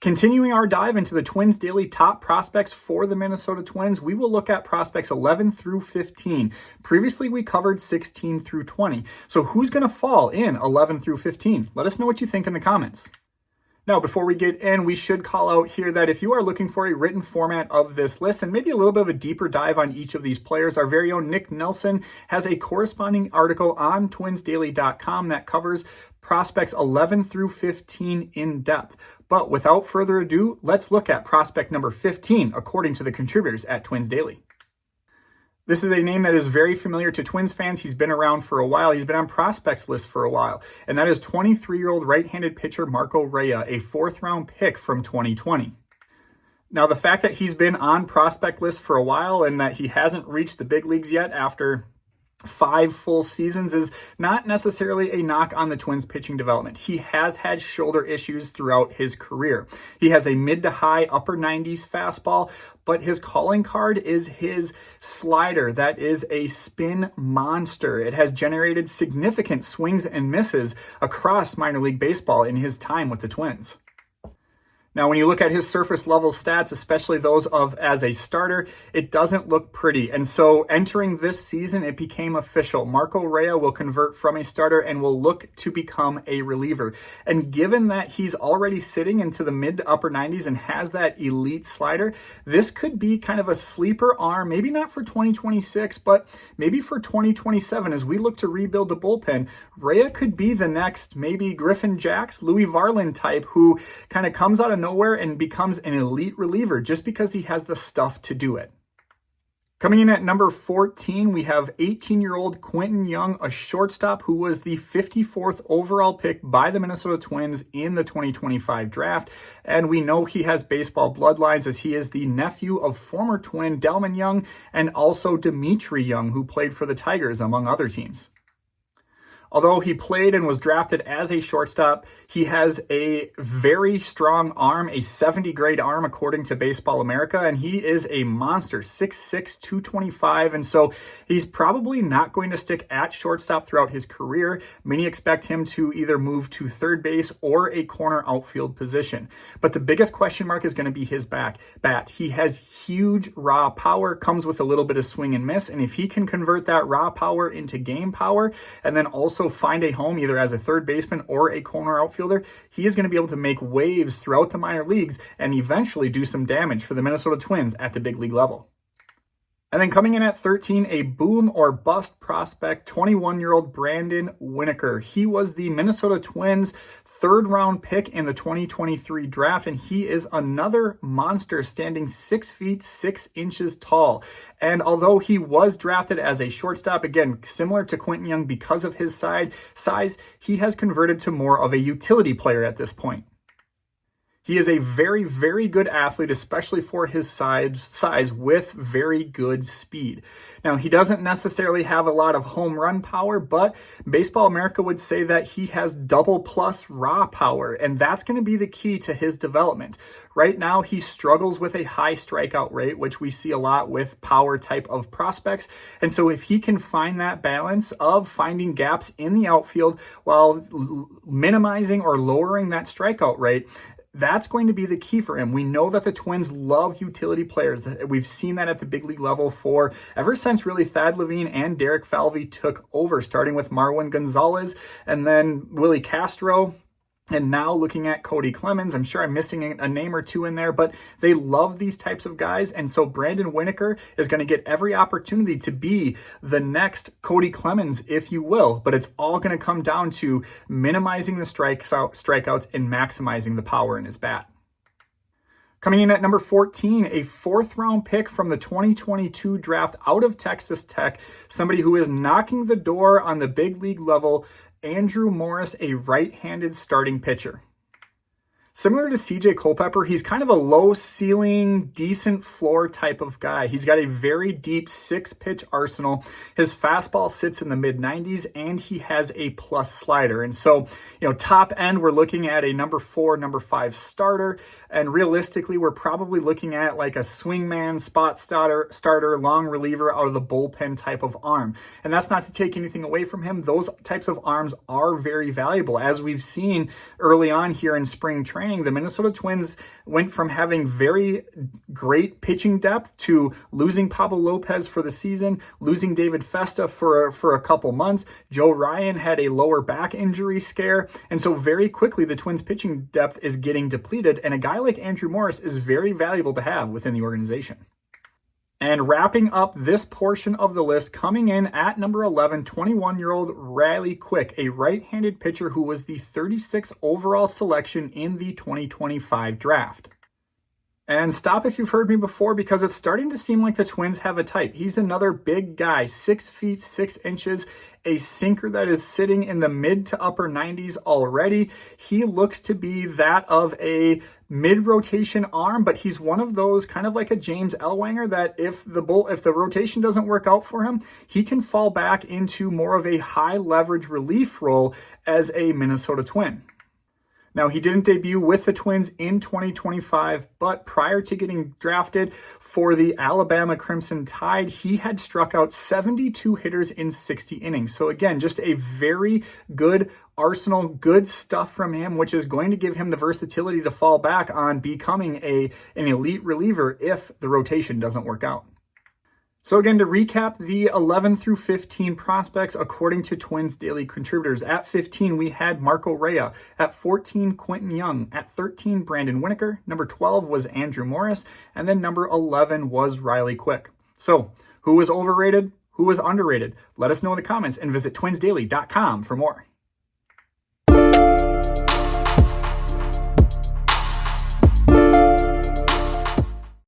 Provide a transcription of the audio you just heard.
Continuing our dive into the Twins Daily top prospects for the Minnesota Twins, we will look at prospects 11 through 15. Previously, we covered 16 through 20. So who's going to fall in 11 through 15? Let us know what you think in the comments. Now, before we get in, we should call out here that if you are looking for a written format of this list and maybe a little bit of a deeper dive on each of these players, our very own Nick Nelson has a corresponding article on twinsdaily.com that covers prospects 11 through 15 in depth. But without further ado, let's look at prospect number 15, according to the contributors at Twins Daily. This is a name that is very familiar to Twins fans. He's been around for a while. He's been on prospects list for a while. And that is 23-year-old right-handed pitcher Marco Raya, a fourth-round pick from 2020. Now, the fact that he's been on prospect list for a while and that he hasn't reached the big leagues yet after 5 full seasons is not necessarily a knock on the Twins pitching development. He has had shoulder issues throughout his career. He has a mid to high upper 90s fastball, but his calling card is his slider. That is a spin monster. It has generated significant swings and misses across minor league baseball in his time with the Twins. Now, when you look at his surface level stats, especially those of as a starter, it doesn't look pretty. And so entering this season, it became official. Marco Raya will convert from a starter and will look to become a reliever. And given that he's already sitting into the mid to upper 90s and has that elite slider, this could be kind of a sleeper arm, maybe not for 2026, but maybe for 2027 as we look to rebuild the bullpen. Raya could be the next maybe Griffin Jax, Louis Varland type who kind of comes out of nowhere and becomes an elite reliever just because he has the stuff to do it. Coming in at number 14, we have 18-year-old Quentin Young, a shortstop who was the 54th overall pick by the Minnesota Twins in the 2025 draft. And we know he has baseball bloodlines as he is the nephew of former Twin Delman Young and also Dimitri Young, who played for the Tigers, among other teams. Although he played and was drafted as a shortstop, he has a very strong arm, a 70 grade arm according to Baseball America, and he is a monster, 6'6", 225, and so he's probably not going to stick at shortstop throughout his career. Many expect him to either move to third base or a corner outfield position. But the biggest question mark is going to be his bat. He has huge raw power, comes with a little bit of swing and miss, and if he can convert that raw power into game power and then also find a home either as a third baseman or a corner outfielder, he is going to be able to make waves throughout the minor leagues and eventually do some damage for the Minnesota Twins at the big league level. And then coming in at 13, a boom or bust prospect, 21-year-old Brandon Winokur. He was the Minnesota Twins' third-round pick in the 2023 draft, and he is another monster standing 6 feet 6 inches tall. And although he was drafted as a shortstop, again, similar to Quentin Young because of his size, he has converted to more of a utility player at this point. He is a very, very good athlete, especially for his size with very good speed. Now, he doesn't necessarily have a lot of home run power, but Baseball America would say that he has double plus raw power, and that's going to be the key to his development. Right now, he struggles with a high strikeout rate, which we see a lot with power type of prospects. And so if he can find that balance of finding gaps in the outfield while minimizing or lowering that strikeout rate, that's going to be the key for him. We know that the Twins love utility players. We've seen that at the big league level for ever since really Thad Levine and Derek Falvey took over, starting with Marwin Gonzalez and then Willie Castro. And now looking at Cody Clemens, I'm sure I'm missing a name or two in there, but they love these types of guys. And so Brandon Winokur is going to get every opportunity to be the next Cody Clemens, if you will. But it's all going to come down to minimizing the strikeouts and maximizing the power in his bat. Coming in at number 14, a fourth-round pick from the 2022 draft out of Texas Tech, somebody who is knocking the door on the big league level, Andrew Morris, a right-handed starting pitcher. Similar to CJ Culpepper, he's kind of a low ceiling, decent floor type of guy. He's got a very deep 6-pitch arsenal. His fastball sits in the mid 90s and he has a plus slider. And so, top end, we're looking at a number 4, number 5 starter. And realistically, we're probably looking at like a swingman, spot starter, long reliever out of the bullpen type of arm. And that's not to take anything away from him. Those types of arms are very valuable, as we've seen early on here in spring training. training, the Minnesota Twins went from having very great pitching depth to losing Pablo Lopez for the season, losing David Festa for a couple months. Joe Ryan had a lower back injury scare. And so very quickly, the Twins pitching depth is getting depleted. And a guy like Andrew Morris is very valuable to have within the organization. And wrapping up this portion of the list, coming in at number 11, 21-year-old Riley Quick, a right-handed pitcher who was the 36th overall selection in the 2025 draft. And stop if you've heard me before, because it's starting to seem like the Twins have a type. He's another big guy, 6 feet 6 inches, a sinker that is sitting in the mid to upper 90s already. He looks to be that of a mid-rotation arm, but he's one of those kind of like a James Ellwanger that if the rotation doesn't work out for him, he can fall back into more of a high leverage relief role as a Minnesota Twin. Now, he didn't debut with the Twins in 2025, but prior to getting drafted for the Alabama Crimson Tide, he had struck out 72 hitters in 60 innings. So again, just a very good arsenal, good stuff from him, which is going to give him the versatility to fall back on becoming an elite reliever if the rotation doesn't work out. So again, to recap the 11 through 15 prospects according to Twins Daily contributors. At 15, we had Marco Raya. At 14, Quentin Young. At 13, Brandon Winokur. Number 12 was Andrew Morris. And then number 11 was Riley Quick. So who was overrated? Who was underrated? Let us know in the comments and visit twinsdaily.com for more.